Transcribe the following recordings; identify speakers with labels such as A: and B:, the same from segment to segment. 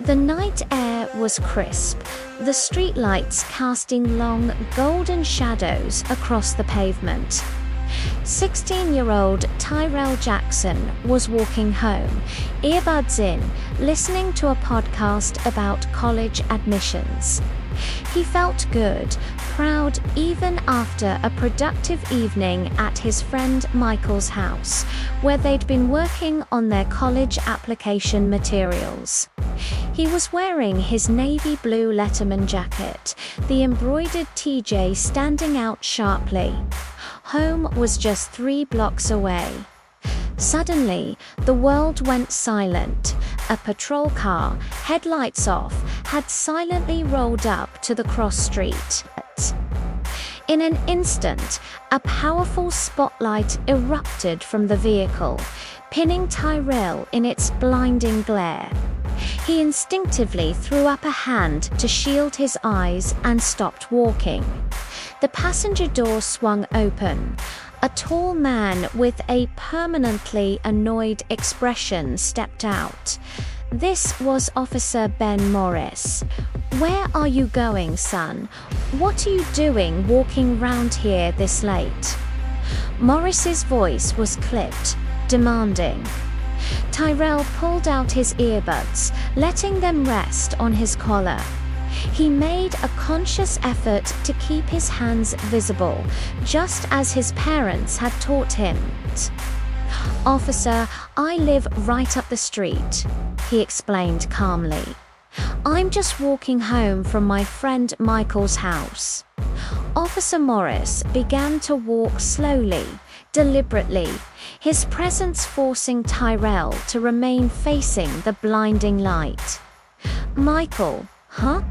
A: The night air was crisp, the streetlights casting long, golden shadows across the pavement. 16-year-old Tyrell Jackson was walking home, earbuds in, listening to a podcast about college admissions. He felt good, proud even after a productive evening at his friend Michael's house, where they'd been working on their college application materials. He was wearing his navy blue Letterman jacket, the embroidered TJ standing out sharply. Home was just 3 blocks away. Suddenly, the world went silent. A patrol car, headlights off, had silently rolled up to the cross street. In an instant, a powerful spotlight erupted from the vehicle, pinning Tyrell in its blinding glare. He instinctively threw up a hand to shield his eyes and stopped walking. The passenger door swung open. A tall man with a permanently annoyed expression stepped out. This was Officer Ben Morris. "Where are you going, son? What are you doing walking round here this late?" Morris's voice was clipped, demanding. Tyrell pulled out his earbuds, letting them rest on his collar. He made a conscious effort to keep his hands visible, just as his parents had taught him. "Officer, I live right up the street," he explained calmly. "I'm just walking home from my friend Michael's house." Officer Morris began to walk slowly, deliberately, his presence forcing Tyrell to remain facing the blinding light. "Michael, huh?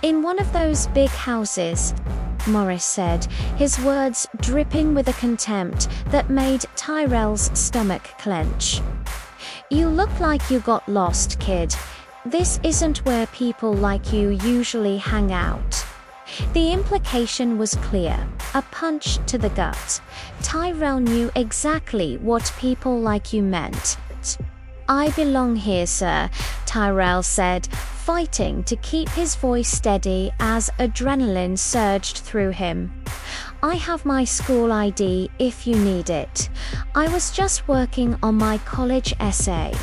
A: In one of those big houses," Morris said, his words dripping with a contempt that made Tyrell's stomach clench. "You look like you got lost, kid. This isn't where people like you usually hang out." The implication was clear, a punch to the gut. Tyrell knew exactly what people like you meant. "I belong here, sir," Tyrell said, fighting to keep his voice steady as adrenaline surged through him. "I have my school ID if you need it. I was just working on my college essay."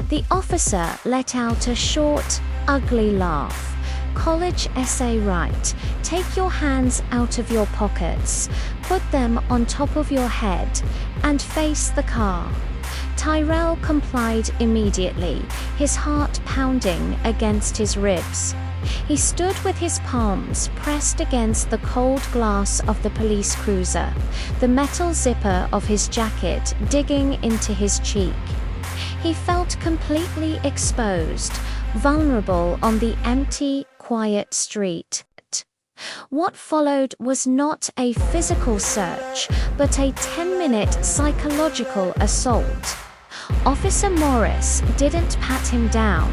A: The officer let out a short, ugly laugh. "College essay, right. Take your hands out of your pockets, put them on top of your head, and face the car." Tyrell complied immediately, his heart pounding against his ribs. He stood with his palms pressed against the cold glass of the police cruiser, the metal zipper of his jacket digging into his cheek. He felt completely exposed, vulnerable on the empty, quiet street. What followed was not a physical search, but a 10-minute psychological assault. Officer Morris didn't pat him down.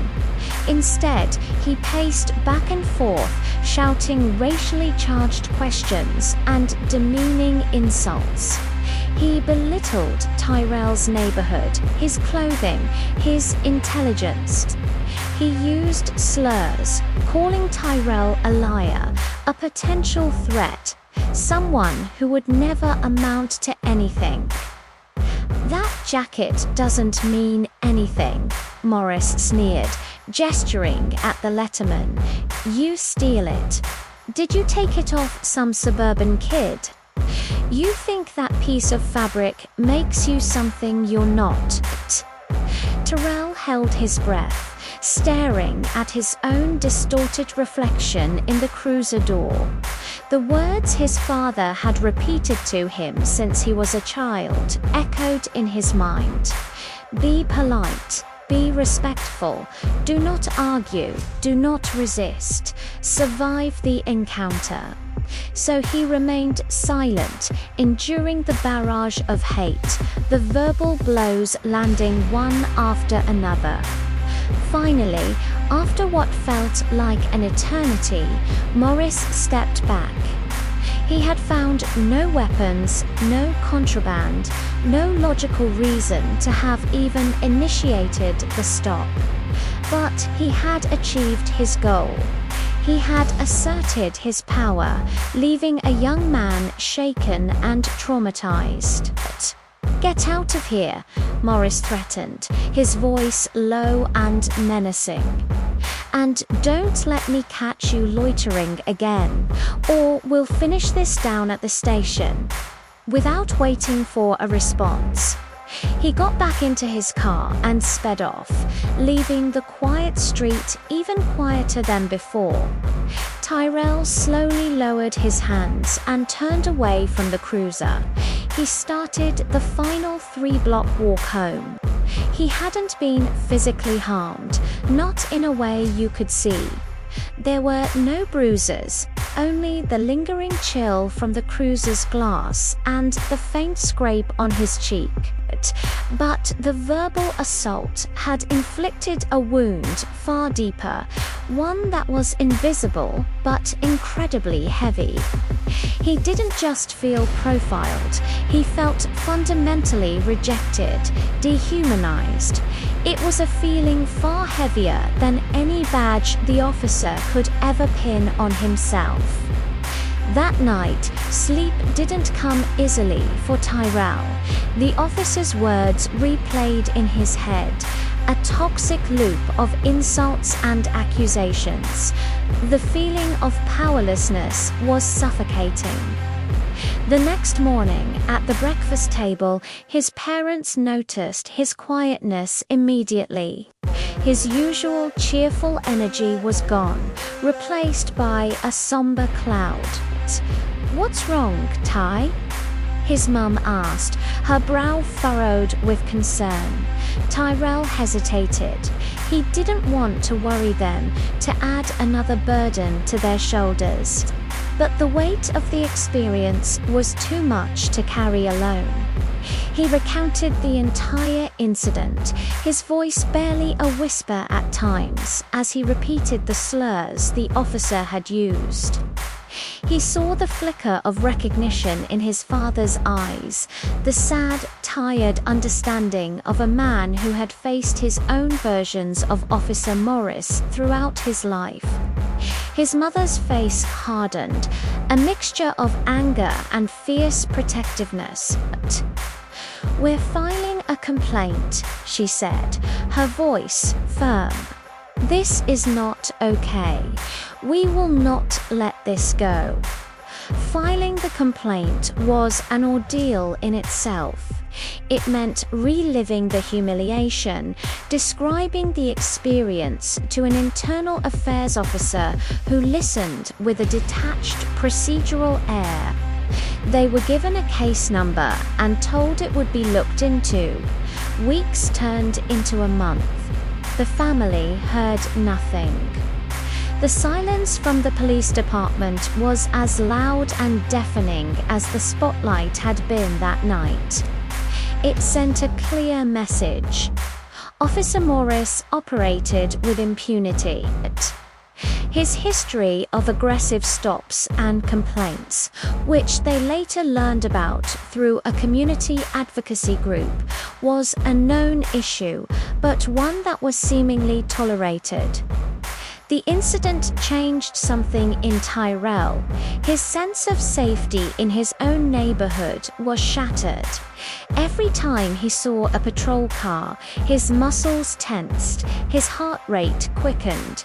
A: Instead, he paced back and forth, shouting racially charged questions and demeaning insults. He belittled Tyrell's neighborhood, his clothing, his intelligence. He used slurs, calling Tyrell a liar, a potential threat, someone who would never amount to anything. "That jacket doesn't mean anything," Morris sneered, gesturing at the Letterman. "You steal it. Did you take it off some suburban kid? You think that piece of fabric makes you something you're not." Tyrell held his breath, staring at his own distorted reflection in the cruiser door. The words his father had repeated to him since he was a child echoed in his mind. "Be polite, be respectful, do not argue, do not resist, survive the encounter." So he remained silent, enduring the barrage of hate, the verbal blows landing one after another. Finally, after what felt like an eternity, Morris stepped back. He had found no weapons, no contraband, no logical reason to have even initiated the stop. But he had achieved his goal. He had asserted his power, leaving a young man shaken and traumatized. "Get out of here," Morris threatened, his voice low and menacing. "And don't let me catch you loitering again, or we'll finish this down at the station." Without waiting for a response, he got back into his car and sped off, leaving the quiet street even quieter than before. Tyrell slowly lowered his hands and turned away from the cruiser. He started the final 3-block walk home. He hadn't been physically harmed, not in a way you could see. There were no bruises, only the lingering chill from the cruiser's glass and the faint scrape on his cheek. But the verbal assault had inflicted a wound far deeper, one that was invisible but incredibly heavy. He didn't just feel profiled, he felt fundamentally rejected, dehumanized. It was a feeling far heavier than any badge the officer could ever pin on himself. That night, sleep didn't come easily for Tyrell. The officer's words replayed in his head, a toxic loop of insults and accusations. The feeling of powerlessness was suffocating. The next morning, at the breakfast table, his parents noticed his quietness immediately. His usual cheerful energy was gone, replaced by a somber cloud. "What's wrong, Ty?" his mum asked, her brow furrowed with concern. Tyrell hesitated. He didn't want to worry them, to add another burden to their shoulders. But the weight of the experience was too much to carry alone. He recounted the entire incident, his voice barely a whisper at times, as he repeated the slurs the officer had used. He saw the flicker of recognition in his father's eyes, the sad, tired understanding of a man who had faced his own versions of Officer Morris throughout his life. His mother's face hardened, a mixture of anger and fierce protectiveness. "We're filing a complaint," she said, her voice firm. "This is not okay. We will not let this go." Filing the complaint was an ordeal in itself. It meant reliving the humiliation, describing the experience to an internal affairs officer who listened with a detached, procedural air. They were given a case number and told it would be looked into. Weeks turned into a month. The family heard nothing. The silence from the police department was as loud and deafening as the spotlight had been that night. It sent a clear message. Officer Morris operated with impunity. His history of aggressive stops and complaints, which they later learned about through a community advocacy group, was a known issue, but one that was seemingly tolerated. The incident changed something in Tyrell. His sense of safety in his own neighborhood was shattered. Every time he saw a patrol car, his muscles tensed, his heart rate quickened.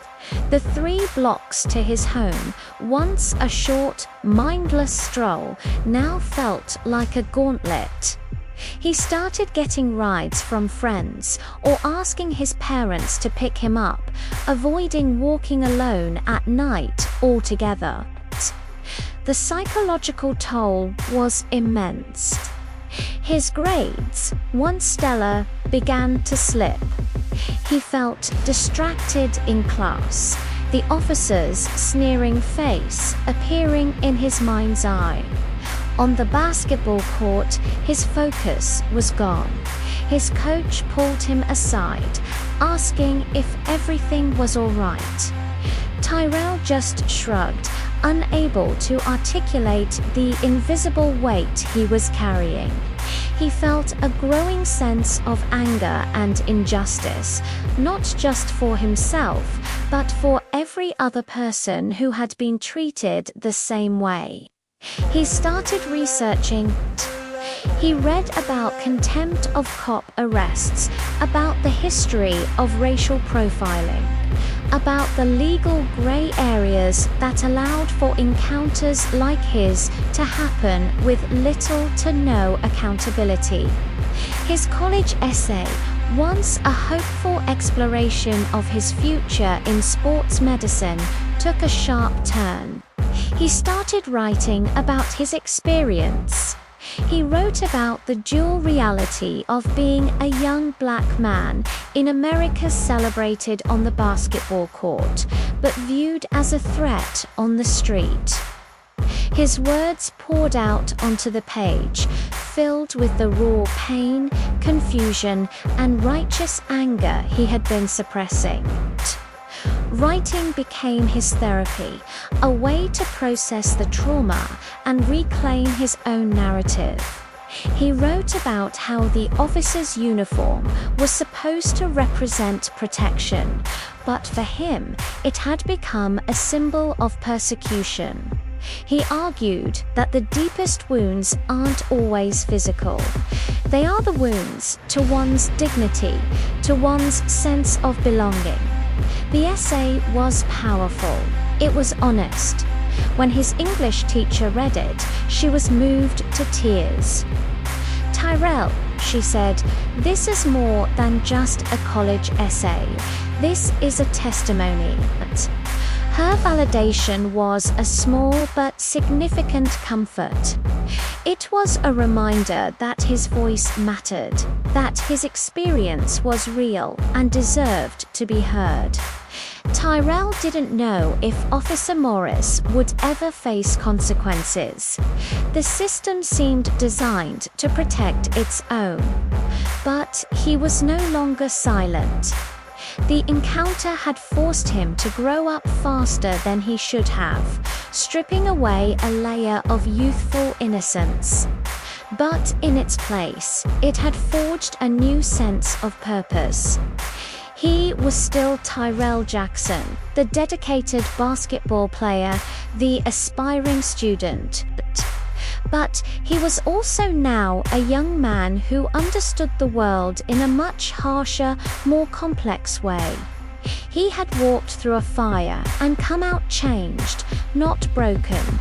A: The 3 blocks to his home, once a short, mindless stroll, now felt like a gauntlet. He started getting rides from friends or asking his parents to pick him up, avoiding walking alone at night altogether. The psychological toll was immense. His grades, once stellar, began to slip. He felt distracted in class, the officer's sneering face appearing in his mind's eye. On the basketball court, his focus was gone. His coach pulled him aside, asking if everything was all right. Tyrell just shrugged, unable to articulate the invisible weight he was carrying. He felt a growing sense of anger and injustice, not just for himself, but for every other person who had been treated the same way. He started researching. He read about contempt of cop arrests, about the history of racial profiling, about the legal grey areas that allowed for encounters like his to happen with little to no accountability. His college essay, once a hopeful exploration of his future in sports medicine, took a sharp turn. He started writing about his experience. He wrote about the dual reality of being a young black man in America, celebrated on the basketball court, but viewed as a threat on the street. His words poured out onto the page, filled with the raw pain, confusion, and righteous anger he had been suppressing. Writing became his therapy, a way to process the trauma and reclaim his own narrative. He wrote about how the officer's uniform was supposed to represent protection, but for him, it had become a symbol of persecution. He argued that the deepest wounds aren't always physical. They are the wounds to one's dignity, to one's sense of belonging. The essay was powerful. It was honest. When his English teacher read it, she was moved to tears. "Tyrell," she said, "this is more than just a college essay. This is a testimony." Her validation was a small but significant comfort. It was a reminder that his voice mattered, that his experience was real and deserved to be heard. Tyrell didn't know if Officer Morris would ever face consequences. The system seemed designed to protect its own. But he was no longer silent. The encounter had forced him to grow up faster than he should have, stripping away a layer of youthful innocence. But in its place, it had forged a new sense of purpose. He was still Tyrell Jackson, the dedicated basketball player, the aspiring student. But he was also now a young man who understood the world in a much harsher, more complex way. He had walked through a fire and come out changed, not broken.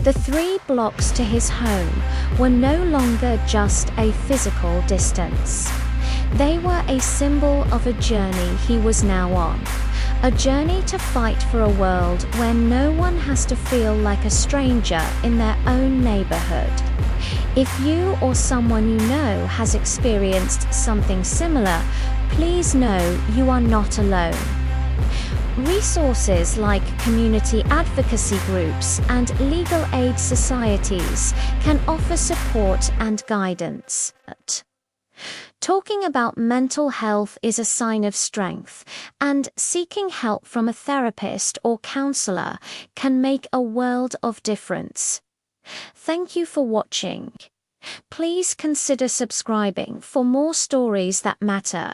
A: The 3 blocks to his home were no longer just a physical distance. They were a symbol of a journey he was now on. A journey to fight for a world where no one has to feel like a stranger in their own neighborhood. If you or someone you know has experienced something similar, please know you are not alone. Resources like community advocacy groups and legal aid societies can offer support and guidance. Talking about mental health is a sign of strength, and seeking help from a therapist or counselor can make a world of difference. Thank you for watching. Please consider subscribing for more stories that matter.